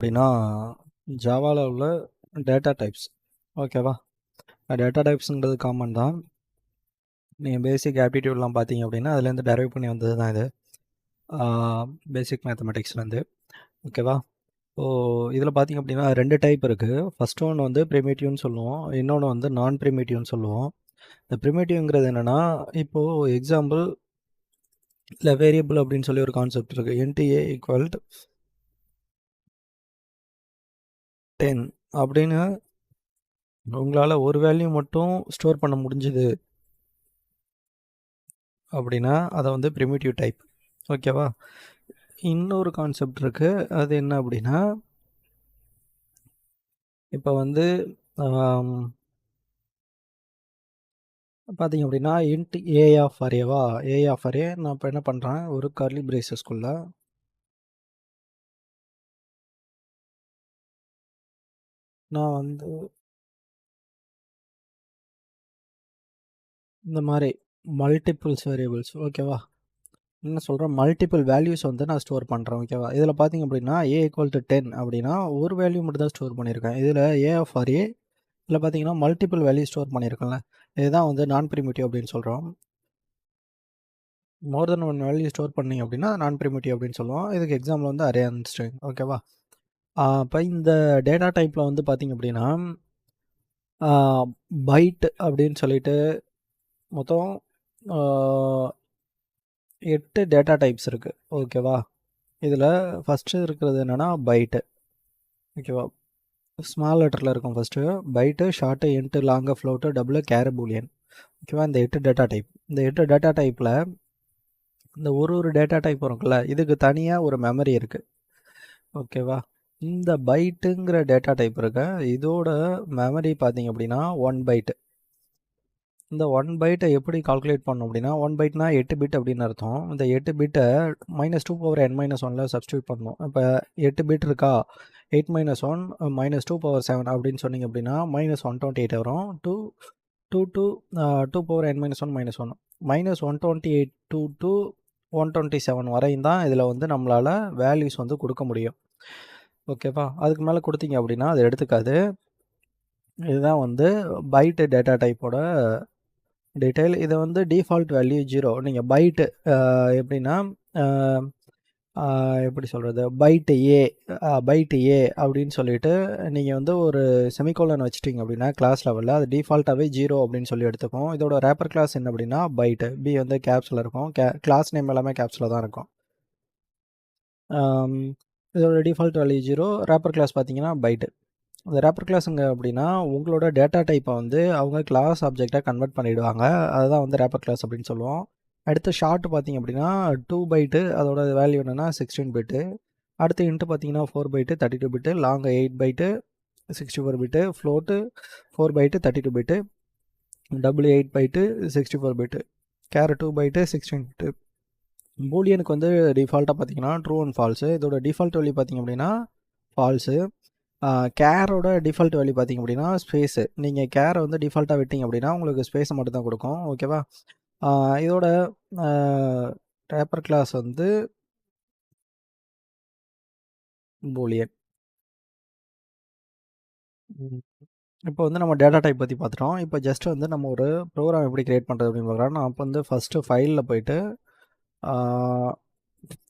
அப்படின்னா ஜாவால உள்ள data types. ஓகேவா? டேட்டா டைப்ஸுங்கிறது காமன் தான். நீங்கள் பேசிக் ஆப்டிடியூட்லாம் பார்த்தீங்க அப்படின்னா அதுலேருந்து டெரைவ் பண்ணி வந்தது தான் இது. பேசிக் மேத்தமெட்டிக்ஸ்லேருந்து. ஓகேவா? ஸோ இதில் பார்த்தீங்க அப்படின்னா 2 டைப் இருக்குது. ஃபஸ்ட்டு ஒன்று வந்து ப்ரிமிட்டிவ்னு சொல்லுவோம். இன்னொன்று வந்து நான் ப்ரிமிட்டிவ்னு சொல்லுவோம். இந்த ப்ரிமிட்டிவ்ங்கிறது என்னென்னா, இப்போது எக்ஸாம்பிள் இல்லை வேரியபிள் அப்படின்னு சொல்லி ஒரு கான்செப்ட் இருக்குது. என்டிஏ ஈக்குவல் 10 அப்படின்னு உங்களால் ஒரு வேல்யூ மட்டும் ஸ்டோர் பண்ண முடிஞ்சுது அப்படின்னா அதை வந்து ப்ரிமிட்டிவ் டைப். ஓகேவா? இன்னொரு கான்செப்ட் இருக்குது. அது என்ன அப்படின்னா, இப்போ வந்து பார்த்தீங்க அப்படின்னா இன்ட் ஏ ஆஃப் அரேவா, ஏ ஆஃப் அரே நான் இப்போ என்ன பண்ணுறேன், ஒரு கர்லி பிரேசஸ்குள்ள நான் வந்து இந்த மாதிரி மல்டிபிள்ஸ் வேரியபிள்ஸ். ஓகேவா? என்ன சொல்கிறேன், மல்டிபிள் வேல்யூஸ் வந்து நான் ஸ்டோர் பண்ணுறேன். ஓகேவா? இதில் பார்த்தீங்க அப்படின்னா ஏ ஈக்குவல் டு 10 அப்படின்னா ஒரு வேல்யூ மட்டும் தான் ஸ்டோர் பண்ணியிருக்கேன். இதில் ஏ ஆஃப் அரே இதில் பார்த்தீங்கன்னா மல்டிபிள் வேல்யூ ஸ்டோர் பண்ணியிருக்கேன்ல, இதுதான் வந்து நான் ப்ரிமிட்டிவ் அப்படின்னு சொல்கிறோம். மோர் தென் ஒன் வேல்யூ ஸ்டோர் பண்ணிங்க அப்படின்னா நான் ப்ரிமிட்டிவ் அப்படின்னு சொல்லுவோம். இதுக்கு எக்ஸாம்பிள் வந்து அரே அண்ட் ஸ்ட்ரிங். ஓகேவா? இப்போ இந்த டேட்டா டைப்பில் வந்து பார்த்திங்க அப்படின்னா பைட் அப்படின்னு சொல்லிட்டு மொத்தம் 8 டேட்டா டைப்ஸ் இருக்குது. ஓகேவா? இதில் ஃபஸ்ட்டு இருக்கிறது என்னென்னா பைட்டு. ஓகேவா? ஸ்மால் லெட்டரில் இருக்கும் first. Byte, short, int, long, float, double, char, boolean. ஓகேவா? இந்த 8 டேட்டா டைப். இந்த 8 டேட்டா டைப்பில் இந்த ஒரு டேட்டா டைப் இருக்குல்ல, இதுக்கு தனியாக ஒரு மெமரி இருக்குது. ஓகேவா? இந்த பைட்டுங்கிற டேட்டா டைப் இருக்க, இதோட மெமரி பார்த்தீங்க அப்படின்னா 1 பைட்டு. இந்த 1 பைட்டை எப்படி கால்குலேட் பண்ணோம் அப்படின்னா, 1 பைட்னா 8 பிட் அப்படின்னு அர்த்தம். இந்த 8 பிட்டை -2^n-1ல சப்ஸ்டியூட் பண்ணணும். இப்போ 8 பிட் இருக்கா, 8 - 1 -2^7 அப்படின்னு சொன்னீங்க அப்படின்னா -128 வரும். 2 to 2^n-1 -1 -128 to 127 வரையும் தான் இதில் வந்து நம்மளால் வேல்யூஸ் வந்து கொடுக்க முடியும். ஓகேவா? அதுக்கு மேலே கொடுத்தீங்க அப்படின்னா அது எடுத்துக்காது. இதுதான் வந்து பைட்டு டேட்டா டைப்போட டீட்டெயில். இதை வந்து டிஃபால்ட் வேல்யூ 0. நீங்கள் பைட்டு எப்படின்னா எப்படி சொல்கிறது, பைட்டு ஏ அப்படின்னு சொல்லிட்டு நீங்கள் வந்து ஒரு செமிகோலன் வச்சுட்டிங்க அப்படின்னா கிளாஸ் லெவலில் அது டிஃபால்ட்டாகவே 0 அப்படின்னு சொல்லி எடுத்துக்கும். இதோட ரேப்பர் கிளாஸ் என்ன அப்படின்னா பைட்டு, பி வந்து கேப்ஸில் இருக்கும், கிளாஸ் நேம் எல்லாமே கேப்ஸில் தான் இருக்கும். இதோட டிஃபால்ட் வேல்யூ 0, ரேப்பர் கிளாஸ் பார்த்தீங்கன்னா பைட்டு. இந்த ரேப்பர் கிளாஸுங்க அப்படின்னா உங்களோட டேட்டா டைப்பை வந்து அவங்க கிளாஸ் ஆப்ஜெக்டாக கன்வெர்ட் பண்ணிவிடுவாங்க. அதுதான் வந்து ரேப்பர் கிளாஸ் அப்படின்னு சொல்லுவோம். அடுத்து ஷார்ட் பார்த்திங்க அப்படின்னா 2 பைட்டு, அதோட வேல்யூ என்னென்னா 16 பிட்டு. அடுத்து இன்ட்டு பார்த்தீங்கன்னா 4 பைட்டு 32 பிட்டு, லாங் 8 பைட்டு 64 பிட்டு, ஃப்ளோட்டு 4 பைட்டு 32 பிட்டு, டபுள் 8 பைட்டு 64 பிட்டு, கேர் 2 பைட்டு 16 பிட்டு. பூலியனுக்கு வந்து டிஃபால்ட்டாக பார்த்தீங்கன்னா ட்ரூ அண்ட் ஃபால்ஸு. இதோட டிஃபால்ட் வேல்யூ பார்த்திங்க அப்படின்னா ஃபால்ஸு. கேரோட டிஃபால்ட் வேல்யூ பார்த்திங்க அப்படின்னா ஸ்பேஸு. நீங்கள் கேரை வந்து டிஃபால்ட்டாக விட்டிங்க அப்படின்னா உங்களுக்கு ஸ்பேஸை மட்டும் தான் கொடுக்கும். ஓகேவா? இதோட ரேப்பர் கிளாஸ் வந்து பூலியன். இப்போ வந்து நம்ம டேட்டா டைப் பற்றி பார்த்துட்டோம். இப்போ ஜஸ்ட் வந்து நம்ம ஒரு ப்ரோக்ராம் எப்படி கிரியேட் பண்ணுறது அப்படின்னு பார்க்குறோம். நான் அப்போ வந்து ஃபஸ்ட்டு ஃபைலில் போயிட்டு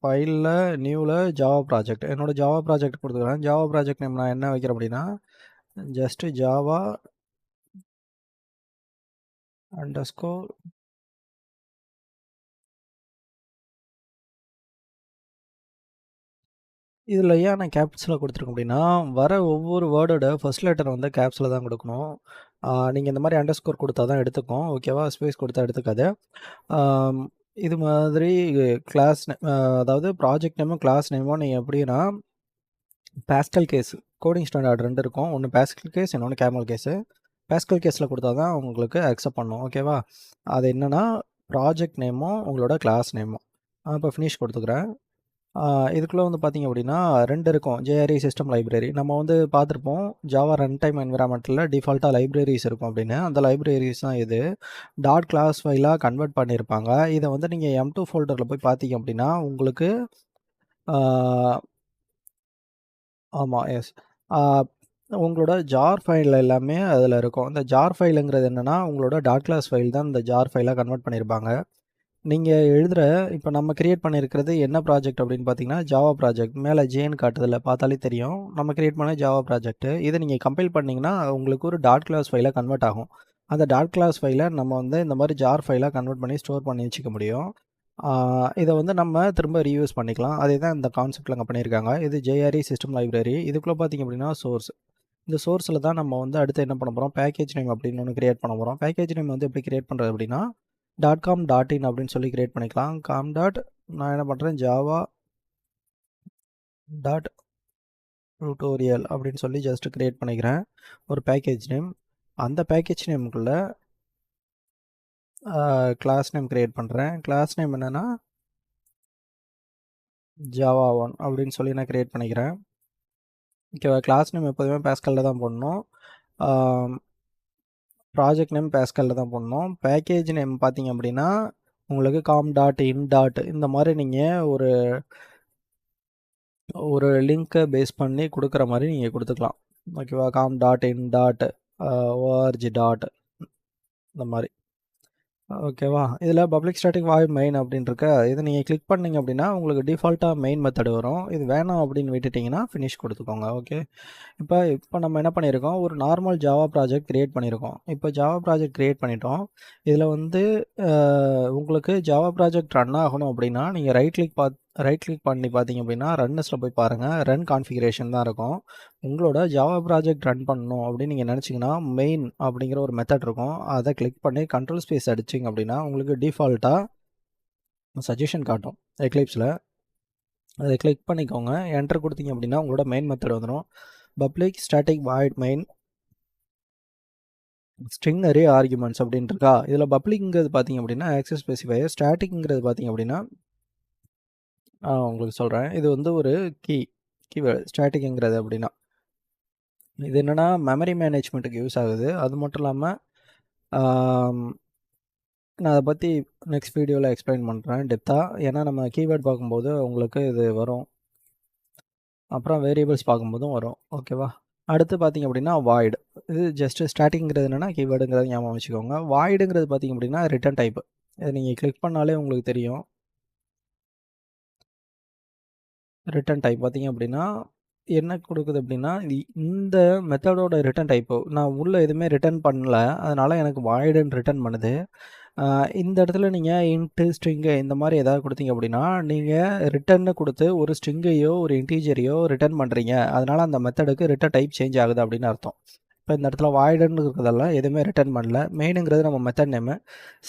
ஃபைலில் நியூவில் ஜாவா ப்ராஜெக்ட், என்னோடய ஜாவா ப்ராஜெக்ட் கொடுத்துக்கிறேன். ஜாவா ப்ராஜெக்ட் நேம் நான் என்ன வைக்கிறேன் அப்படின்னா ஜஸ்ட்டு ஜாவா அண்டர்ஸ்கோர் இதில் ஏன் நான் கேப்ஸில் கொடுத்துருக்கேன் அப்படின்னா, வர ஒவ்வொரு வேர்டோட ஃபர்ஸ்ட் லெட்டர் வந்து கேப்ஸில் தான் கொடுக்கணும். நீங்கள் இந்த மாதிரி அண்டர்ஸ்கோர் கொடுத்தா தான் எடுத்துக்கும். ஓகேவா? ஸ்பேஸ் கொடுத்தா எடுத்துக்காது. இது மாதிரி கிளாஸ் அதாவது ப்ராஜெக்ட் நேமும் கிளாஸ் நேமும் நீங்கள் எப்படின்னா பாஸ்கல் கேஸ், கோடிங் ஸ்டாண்டர்ட் 2 இருக்கும். ஒன்று பாஸ்கல் கேஸ், இன்னொன்று கேமல் கேஸு. பாஸ்கல் கேஸில் கொடுத்தா தான் உங்களுக்கு அக்செப்ட் பண்ணும். ஓகேவா? அது என்னென்னா ப்ராஜெக்ட் நேமும் உங்களோட கிளாஸ் நேமும். இப்போ ஃபினிஷ் கொடுத்துக்கிறேன். இதுக்குள்ளே வந்து பார்த்திங்க அப்படின்னா 2 இருக்கும். JRE system library. நம்ம வந்து பார்த்துருப்போம் ஜாவா ரன் டைம் என்விரான்மெண்ட்டில் டிஃபால்ட்டாக லைப்ரரிஸ் இருக்கும் அப்படின்னு. அந்த லைப்ரரிஸ் தான் இது டாட் கிளாஸ் ஃபைலாக கன்வெர்ட் பண்ணியிருப்பாங்க. இதை வந்து நீங்கள் M2 ஃபோல்டரில் போய் பார்த்தீங்க அப்படின்னா உங்களுக்கு ஆமாம், எஸ். உங்களோட ஜார் ஃபைல் எல்லாமே அதில் இருக்கும். இந்த ஜார் ஃபைலுங்கிறது என்னென்னா, உங்களோட டாட் கிளாஸ் ஃபைல் தான் இந்த ஜார் ஃபைலாக கன்வெர்ட் பண்ணியிருப்பாங்க. நீங்கள் எழுதுகிற இப்போ நம்ம கிரியேட் பண்ணியிருக்கிறது என்ன ப்ராஜெக்ட் அப்படின்னு பார்த்தீங்கன்னா, ஜாவா ப்ராஜெக்ட். மேலே ஜேன்னு காட்டுதில்ல, பார்த்தாலே தெரியும். நம்ம கிரியேட் பண்ண ஜாவா ப்ராஜெக்ட்டு. இதை நீங்கள் கம்பைல் பண்ணிங்கன்னா உங்களுக்கு ஒரு டாட் கிளாஸ் ஃபைலாக கன்வெர்ட் ஆகும். அந்த டாட் கிளாஸ் ஃபைலை நம்ம வந்து இந்த மாதிரி ஜார் ஃபைலாக கன்வெர்ட் பண்ணி ஸ்டோர் பண்ணி வச்சுக்க முடியும். இதை வந்து நம்ம திரும்ப ரீயூஸ் பண்ணிக்கலாம். அதே தான் இந்த கான்செப்ட்டில் அங்கே பண்ணியிருக்காங்க. இது ஜேஆர்இ சிஸ்டம் லைப்ரரி. இதுக்குள்ளே பார்த்திங்க அப்படின்னா சோர்ஸ். இந்த சோர்ஸில் தான் நம்ம வந்து அடுத்து என்ன பண்ண போகிறோம், பேக்கேஜ் நேம் அப்படின்னு ஒன்று கிரியேட் பண்ண போகிறோம். பேக்கேஜ் நேம் வந்து எப்படி கிரியேட் பண்ணுறது அப்படின்னா, .com.in அப்படின்னு சொல்லி கிரியேட் பண்ணிக்கலாம். நான் என்ன பண்ணுறேன், ஜாவா .tutorial அப்படின்னு சொல்லி ஜஸ்ட் கிரியேட் பண்ணிக்கிறேன் ஒரு பேக்கேஜ் நேம். அந்த பேக்கேஜ் நேமுக்குள்ளே கிளாஸ் நேம் கிரியேட் பண்ணுறேன். கிளாஸ் நேம் என்னென்னா java1 அப்படின்னு சொல்லி நான் கிரியேட் பண்ணிக்கிறேன். ஓகேவா? கிளாஸ் நேம் எப்போதுமே பேஸ்கலில் தான் போடணும். ப்ராஜெக்ட் நேம் பேஸ்கலில் தான் போடணும். பேக்கேஜ் நேம் பார்த்தீங்க அப்படின்னா உங்களுக்கு com.in. இந்த மாதிரி நீங்கள் ஒரு லிங்க்கை பேஸ் பண்ணி கொடுக்குற மாதிரி நீங்கள் கொடுத்துக்கலாம். ஓகேவா? com.in. org. இந்த மாதிரி. ஓகேவா? இதில் பப்ளிக் ஸ்டாட்டிக் வாய்ட் மெயின் அப்படின்னு இருக்க, இதை நீங்கள் கிளிக் பண்ணிங்க அப்படின்னா உங்களுக்கு டிஃபால்ட்டாக மெயின் மெத்தட் வரும். இது வேணாம் அப்படின்னு விட்டுட்டிங்கன்னா ஃபினிஷ் கொடுத்துக்கோங்க. ஓகே. இப்போ நம்ம என்ன பண்ணியிருக்கோம், ஒரு நார்மல் ஜாவா ப்ராஜெக்ட் கிரியேட் பண்ணியிருக்கோம். இப்போ ஜாவா ப்ராஜெக்ட் கிரியேட் பண்ணிட்டோம். இதில் வந்து உங்களுக்கு ஜாவா ப்ராஜெக்ட் ரன் ஆகணும் அப்படின்னா நீங்கள் ரைட் கிளிக் பண்ணி பார்த்தீங்க அப்படின்னா ரன்னஸில் போய் பாருங்கள். ரன் கான்ஃபிகரேஷன் தான் இருக்கும். உங்களோட ஜாவா ப்ராஜெக்ட் ரன் பண்ணணும் அப்படின்னு நீங்கள் நினச்சிங்கன்னா மெயின் அப்படிங்கிற ஒரு மெத்தட் இருக்கும். அதை கிளிக் பண்ணி கண்ட்ரோல் ஸ்பேஸ் அடிச்சிங்க அப்படின்னா உங்களுக்கு டிஃபால்ட்டாக சஜஷன் காட்டும் எக்லிப்ஸில். அதை கிளிக் பண்ணிக்கோங்க. என்டர் கொடுத்தீங்க அப்படின்னா உங்களோட மெயின் மெத்தட் வந்துடும். Public static void main string array arguments அப்படின்ட்டு இருக்கா. இதில் பப்ளிக்ங்கிறது பார்த்தீங்க அப்படின்னா ஆக்சஸ் ஸ்பெசிஃபையர், ஸ்டாட்டிக்ங்கிறது பார்த்தீங்க அப்படின்னா உங்களுக்கு சொல்கிறேன். இது வந்து ஒரு கீவேர்டு ஸ்டாட்டிக்ங்கிறது அப்படின்னா இது என்னென்னா மெமரி மேனேஜ்மெண்ட்டுக்கு யூஸ் ஆகுது. அது மட்டும் இல்லாமல் நான் அதை பற்றி நெக்ஸ்ட் வீடியோவில் எக்ஸ்பிளைன் பண்ணுறேன் டெப்த்தாக. ஏன்னா நம்ம கீவேர்ட் பார்க்கும்போது உங்களுக்கு இது வரும், அப்புறம் வேரியபிள்ஸ் பார்க்கும்போதும் வரும். ஓகேவா? அடுத்து பார்த்திங்க அப்படின்னா வாய்டு. இது ஜஸ்ட்டு ஸ்டாட்டிக்ங்கிறது என்னென்னா கீவேர்டுங்கிறது ஞாபகம் வச்சுக்கோங்க. வாய்டுங்கிறது பார்த்திங்க அப்படின்னா ரிட்டன் டைப்பு. இதை நீங்கள் கிளிக் பண்ணாலே உங்களுக்கு தெரியும். ரிட்டன் டைப் பார்த்திங்க அப்படின்னா என்ன கொடுக்குது அப்படின்னா இந்த மெத்தடோட ரிட்டன் டைப்பு நான் உள்ளே எதுவுமே ரிட்டன் பண்ணல, அதனால் எனக்கு வாய்டுன்னு ரிட்டன் பண்ணுது. இந்த இடத்துல நீங்கள் இன்ட்டு ஸ்ட்ரிங்கு இந்த மாதிரி எதாவது கொடுத்தீங்க அப்படின்னா நீங்கள் ரிட்டன்னு கொடுத்து ஒரு ஸ்ட்ரிங்கையோ ஒரு இன்டீஜரையோ ரிட்டன் பண்ணுறீங்க. அதனால் அந்த மெத்தடுக்கு ரிட்டன் டைப் சேஞ்ச் ஆகுது அப்படின்னு அர்த்தம். இப்போ இந்த இடத்துல வாய்டுன்னு இருக்கிறதெல்லாம் எதுவுமே ரிட்டன் பண்ணல. மெயினுங்கிறது நம்ம மெத்தட் நேமு.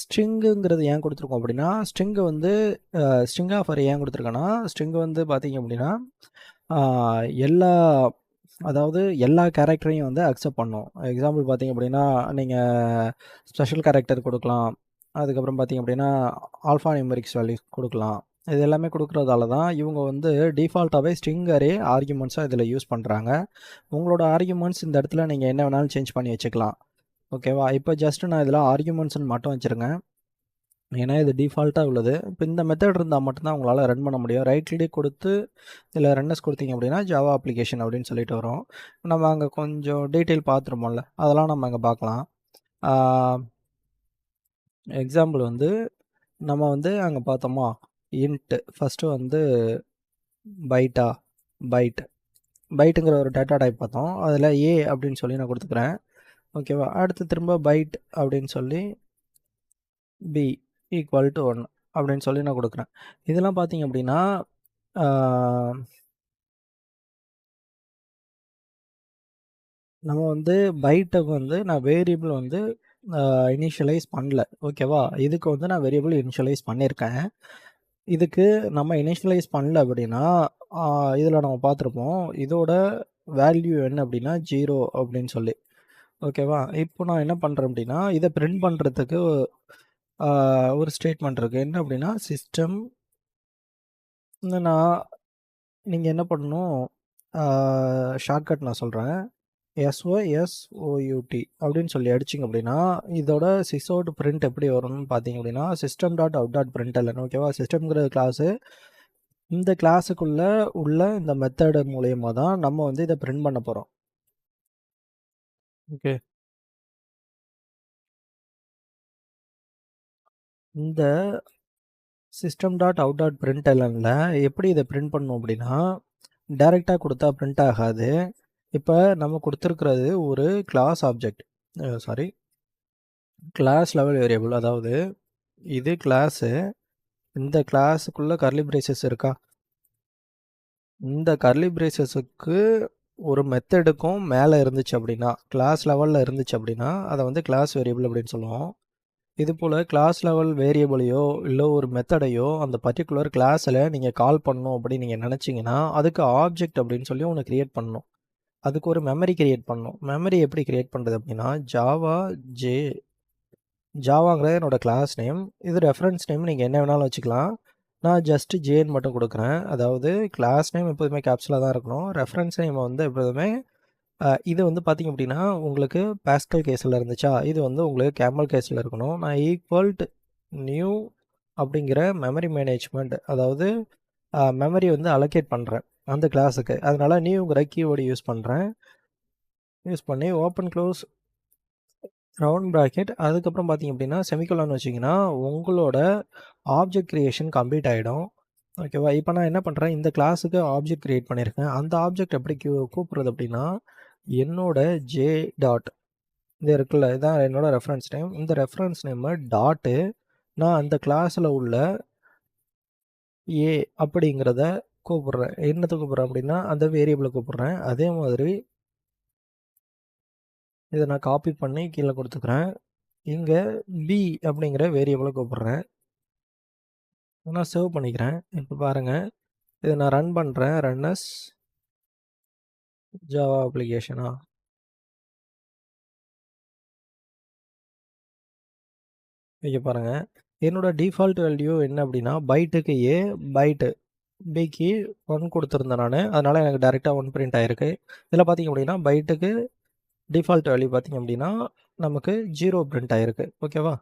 ஸ்ட்ரிங்குங்கிறது ஏன் கொடுத்துருக்கோம் அப்படின்னா ஸ்ட்ரிங்கு வந்து ஸ்ட்ரிங் ஆஃப் அரே ஏன் கொடுத்துருக்கோன்னா ஸ்ட்ரிங்கு வந்து பார்த்திங்க அப்படின்னா எல்லா கேரக்டரையும் வந்து அக்செப்ட் பண்ணும். எக்ஸாம்பிள் பார்த்திங்க அப்படின்னா நீங்கள் ஸ்பெஷல் கேரக்டர் கொடுக்கலாம். அதுக்கப்புறம் பார்த்திங்க அப்படின்னா ஆல்ஃபா நியூமெரிக்ஸ் வேல்யூஸ் கொடுக்கலாம். இது எல்லாமே கொடுக்குறதால தான் இவங்க வந்து டிஃபால்ட்டாகவே ஸ்ட்ரிங் அரே ஆர்குமெண்ட்ஸாக இதில் யூஸ் பண்ணுறாங்க. உங்களோட ஆர்குமெண்ட்ஸ் இந்த இடத்துல நீங்கள் என்ன வேணாலும் சேஞ்ச் பண்ணி வச்சுக்கலாம். ஓகேவா? இப்போ ஜஸ்ட்டு நான் இதில் ஆர்குமெண்ட்ஸ்னு மட்டும் வச்சுருங்க. ஏன்னா இது டிஃபால்ட்டாக உள்ளது. இப்போ இந்த மெத்தட் இருந்தால் மட்டும்தான் உங்களால் ரன் பண்ண முடியும். ரைட் கிளிக் கொடுத்து இதில் ரன்னஸ் கொடுத்தீங்க அப்படின்னா ஜாவா அப்ளிகேஷன் அப்படின்னு சொல்லிட்டு வரும். நம்ம அங்கே கொஞ்சம் டீட்டெயில் பார்த்துருப்போம்ல, அதெல்லாம் நம்ம அங்கே பார்க்கலாம். எக்ஸாம்பிள் வந்து நம்ம வந்து அங்கே பார்த்தோமா இன்ட்டு ஃபஸ்ட்டு வந்து பைட்டுங்கிற ஒரு டேட்டா டைப் பார்த்தோம். அதில் ஏ அப்படின்னு சொல்லி நான் கொடுத்துக்கிறேன். ஓகேவா? அடுத்து திரும்ப பைட் அப்படின்னு சொல்லி பி ஈக்குவல் டு 1 அப்படின்னு சொல்லி நான் கொடுக்குறேன். இதெல்லாம் பார்த்தீங்க அப்படின்னா நம்ம வந்து பைட்டுக்கு வந்து நான் வேரியபிள் வந்து இனிஷியலைஸ் பண்ணல. ஓகேவா? இதுக்கு வந்து நான் வேரியபிள் இனிஷியலைஸ் பண்ணியிருக்கேன். இதுக்கு நம்ம இனிஷியலைஸ் பண்ணல அப்படின்னா இதில் நம்ம பார்த்துருப்போம். இதோட வேல்யூ என்ன அப்படின்னா 0 அப்படின்னு சொல்லி. ஓகேவா? இப்போ நான் என்ன பண்ணுறேன் அப்படின்னா இதை பிரிண்ட் பண்ணுறதுக்கு ஒரு ஸ்டேட்மெண்ட் இருக்குது. என்ன அப்படின்னா சிஸ்டம் நான் நீங்கள் என்ன பண்ணணும், ஷார்ட்கட் நான் சொல்கிறேன். SYSOUT அப்படின்னு சொல்லி அடிச்சிங்க அப்படின்னா இதோட சிஸ்அவுட் பிரிண்ட் எப்படி வரும்னு பார்த்தீங்க அப்படின்னா system.out.println. ஓகேவா? சிஸ்டம்ங்கிற கிளாஸு இந்த கிளாஸுக்குள்ளே உள்ள இந்த மெத்தடு மூலயமா தான் நம்ம வந்து இதை பிரிண்ட் பண்ண போகிறோம். ஓகே, இந்த சிஸ்டம் டாட் அவுட் டாட் பிரிண்ட்எல்எனில் எப்படி இதை பிரிண்ட் பண்ணணும் அப்படின்னா, டைரெக்டாக கொடுத்தா பிரிண்ட் ஆகாது. இப்போ நம்ம கொடுத்துருக்கிறது ஒரு class object, sorry class level variable. அதாவது இது கிளாஸு, இந்த கிளாஸுக்குள்ளே கர்லி பிரேசஸ் இருக்கா, இந்த கர்லி பிரேசஸுக்கு ஒரு மெத்தடுக்கும் மேலே இருந்துச்சு அப்படின்னா, கிளாஸ் லெவலில் இருந்துச்சு அப்படின்னா அதை வந்து கிளாஸ் வேரியபிள் அப்படின்னு சொல்லுவோம். இது போல் கிளாஸ் லெவல் வேரியபிளையோ இல்லை ஒரு மெத்தடையோ அந்த பர்டிகுலர் கிளாஸில் நீங்கள் கால் பண்ணணும் அப்படின்னு நீங்கள் நினச்சிங்கன்னா அதுக்கு ஆப்ஜெக்ட் அப்படின்னு சொல்லி ஒன்று க்ரியேட் பண்ணணும். அதுக்கு ஒரு மெமரி க்ரியேட் பண்ணணும். மெமரி எப்படி க்ரியேட் பண்ணுறது அப்படின்னா, ஜாவாங்கிறது என்னோடய கிளாஸ் நேம். இது ரெஃபரன்ஸ் நேம் நீங்கள் என்ன வேணாலும் வச்சுக்கலாம். நான் ஜஸ்ட்டு ஜேன்னு மட்டும் கொடுக்குறேன். அதாவது கிளாஸ் நேம் எப்போதுமே கேப்ஸில் தான் இருக்கணும். ரெஃபரன்ஸ் நேம் வந்து எப்போதுமே இது வந்து பார்த்திங்க அப்படின்னா உங்களுக்கு பாஸ்கல் கேஸில் இருந்துச்சா, இது வந்து உங்களுக்கு கேமல் கேஸில் இருக்கணும். நான் ஈக்குவல்ட் நியூ அப்படிங்கிற மெமரி மேனேஜ்மெண்ட், அதாவது மெமரி வந்து அலோகேட் பண்ணுறேன் அந்த கிளாஸுக்கு. அதனால் நியூங்கிற கீவேர்டு யூஸ் பண்ணுறேன். யூஸ் பண்ணி ஓப்பன் க்ளோஸ் ரவுண்ட் ப்ராக்கெட், அதுக்கப்புறம் பார்த்திங்க அப்படின்னா செமிகோலன் வச்சிங்கன்னா உங்களோட ஆப்ஜெக்ட் க்ரியேஷன் கம்ப்ளீட் ஆகிடும். ஓகேவா? இப்போ நான் என்ன பண்ணுறேன், இந்த கிளாஸுக்கு ஆப்ஜெக்ட் க்ரியேட் பண்ணியிருக்கேன். அந்த ஆப்ஜெக்ட் எப்படி கூப்பிட்றது அப்படின்னா, என்னோட ஜே டாட் இது இருக்குல்ல, இதான் என்னோட ரெஃபரன்ஸ் நேம். இந்த ரெஃபரன்ஸ் நேம் டாட்டு நான் அந்த கிளாஸில் உள்ள ஏ அப்படிங்கிறத கூப்பிட்றேன். என்னத்தை கூப்பிட்றேன் அப்படின்னா அந்த வேரியபிளை கூப்பிட்றேன். அதே மாதிரி இதை நான் காப்பி பண்ணி கீழே கொடுத்துக்கிறேன். இங்கே பி அப்படிங்கிற வேரியபிளை கூப்பிட்றேன். நான் சேவ் பண்ணிக்கிறேன். இப்போ பாருங்கள், இதை நான் ரன் பண்ணுறேன். ரன்னஸ் ஜாவா அப்ளிகேஷனா, இங்கே பாருங்கள், என்னோடய டிஃபால்ட் வேல்யூ என்ன அப்படின்னா பைட்டுக்கு ஏ, பைட்டு பிக்கு 1 கொடுத்துருந்தேன் நான். அதனால் எனக்கு டேரெக்டாக 1 பிரிண்ட் ஆகிருக்கு. இதில் பார்த்திங்க அப்படின்னா பைட்டுக்கு டிஃபால்ட் வேல்யூ பார்த்திங்க அப்படின்னா நமக்கு 0 பிரிண்ட் ஆகிருக்கு. ஓகேவா?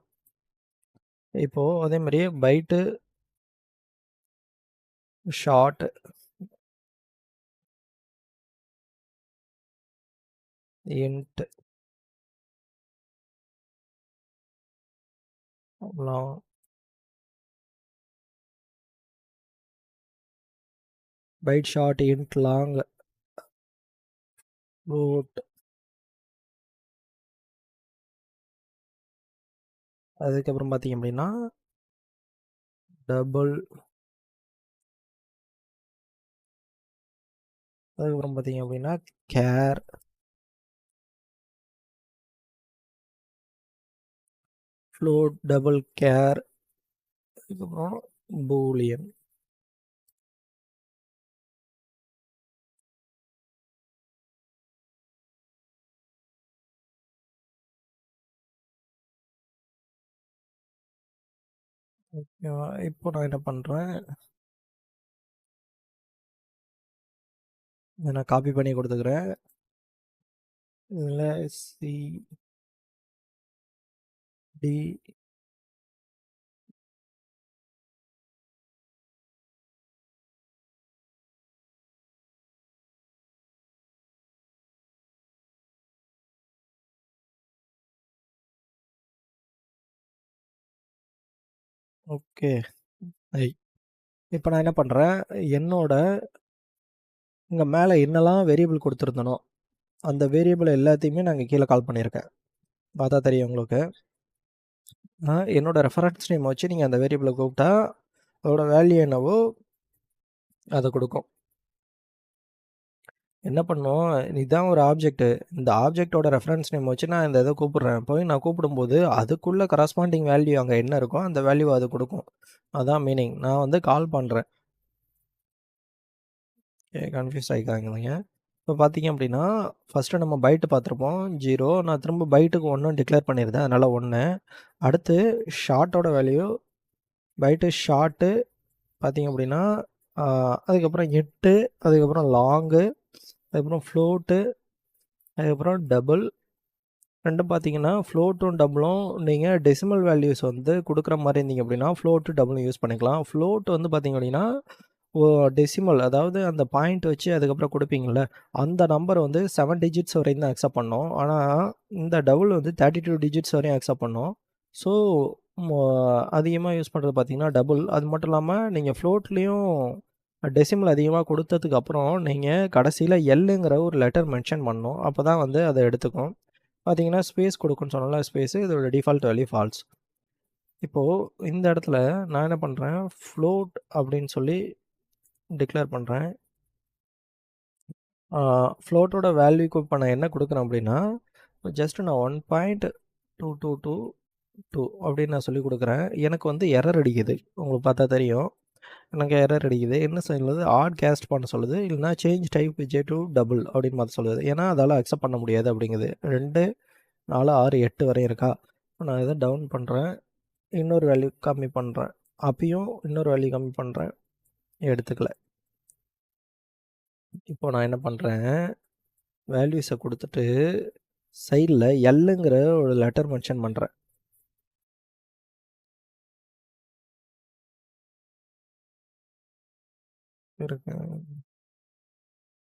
இப்போது அதே மாதிரியே byte short int long, byte short int long root, அதுக்கப்புறம் பார்த்திங்க அப்படின்னா டபுள், அதுக்கப்புறம் பார்த்திங்க அப்படின்னா கேர், ஃப்ளோட் டபுள் கேர், அதுக்கப்புறம் பூலியன். ஓகேவா? இப்போ நான் என்ன பண்ணுறேன், இதை நான் காப்பி பண்ணி கொடுத்துக்கிறேன். இதில் சி டி ஓகே ஐ. இப்போ நான் என்ன பண்ணுறேன், என்னோட இங்கே மேலே என்னெல்லாம் வேரியபிள் கொடுத்துருந்தனோ அந்த வேரியபிள் எல்லாத்தையுமே நாங்கள் கீழே கால் பண்ணியிருக்கேன். பார்த்தா தெரியும் உங்களுக்கு. என்னோடய ரெஃபரன்ஸ் நேம் வச்சு நீங்கள் அந்த வேரியபிளை கூப்பிட்டா அதோட வேல்யூ என்னவோ அதை கொடுக்கும். என்ன பண்ணும், இதுதான் ஒரு ஆப்ஜெக்ட்டு. இந்த ஆப்ஜெக்டோட ரெஃபரன்ஸ் நேம் வச்சு நான் இந்த இதை கூப்பிட்றேன். போய் நான் கூப்பிடும்போது அதுக்குள்ளே கரஸ்பாண்டிங் வேல்யூ அங்கே என்ன இருக்கோ அந்த வேல்யூ அது கொடுக்கும். அதான் மீனிங். நான் வந்து கால் பண்ணுறேன். கன்ஃபியூஸ் ஆகிக்காங்க. இப்போ பார்த்தீங்க அப்படின்னா ஃபஸ்ட்டு நம்ம பைட்டு பார்த்துருப்போம் 0. நான் திரும்ப பைட்டுக்கு 1 டிக்ளேர் பண்ணியிருந்தேன், அதனால் 1. அடுத்து ஷார்ட்டோட வேல்யூ பைட்டு ஷார்ட்டு பார்த்தீங்க அப்படின்னா அதுக்கப்புறம் 8, அதுக்கப்புறம் லாங்கு, அதுக்கப்புறம் ஃப்ளோட்டு, அதுக்கப்புறம் டபுள். ரெண்டும் பார்த்தீங்கன்னா ஃப்ளோட்டும் டபுளும் நீங்கள் டெசிமல் வேல்யூஸ் வந்து கொடுக்குற மாதிரி இருந்தீங்க அப்படின்னா ஃப்ளோட்டு டபுளும் யூஸ் பண்ணிக்கலாம். ஃப்ளோட் வந்து பார்த்திங்க அப்படின்னா டெசிமல் அதாவது அந்த பாயிண்ட் வச்சு அதுக்கப்புறம் குடுப்பீங்கள்ல, அந்த நம்பர் வந்து 7 டிஜிட்ஸ் வரையும் தான் அக்செப்ட் பண்ணும். ஆனா, இந்த டபுள் வந்து 32 டிஜிட்ஸ் வரையும் அக்செப்ட் பண்ணும். ஸோ, மொ அதிகமா யூஸ் பண்றது பார்த்தீங்கன்னா, டபுள். அது மட்டும் இல்லாம நீங்க ஃப்ளோட்லயும் டெசிமல் அதிகமா குடுத்ததுக்கு அப்புறம், நீங்க கடைசியில எல்லுங்கிற ஒரு லெட்டர் மென்ஷன் பண்ணணும். அப்பதான் வந்து அத எடுத்துக்கும். பார்த்தீங்கன்னா, ஸ்பேஸ் குடுக்கும்ன்னு சொன்னேன்ல, ஸ்பேஸு இதோட டிஃபால்ட் வேல்யூ ஃபால்ஸ். இப்போ இந்த இடத்துல நான் என்ன பண்றேன், ஃப்ளோட் அப்படின்னு சொல்லி டிக்ளேர் பண்றேன். ஃப்ளோட்டோட வேல்யூக்கு இப்போ நான் என்ன குடுக்குறேன் அப்படின்னா, ஜஸ்ட் நான் 1.2222 அப்படின்னு நான் சொல்லிக் குடுக்குறேன். எனக்கு வந்து எரர் அடிக்குது. உங்களுக்கு பார்த்தா தெரியும். எனக்கு எரர் அடிக்குது. என்ன சொல்லுது, ஆட் கேஸ்ட் பண்ண சொல்லுது. இல்லைனா change type VJ to double அப்படின்னு மாத்த சொல்லுது. ஏன்னா, அதால அக்செப்ட் பண்ண முடியாது அப்படிங்குது. 2, 4, 6, 8 வரையும் இருக்கா. நான் இத டவுன் பண்றேன். இன்னொரு வேல்யூ கம்மி பண்றேன். அப்பயும் இன்னொரு வேல்யூ கம்மி பண்றேன். எடுத்துக்கல. இப்போ நான் என்ன பண்றேன், வேல்யூஸ குடுத்துட்டு, சைட்ல எல்லுங்கிற ஒரு லெட்டர் மென்ஷன் பண்றேன். இருக்கு.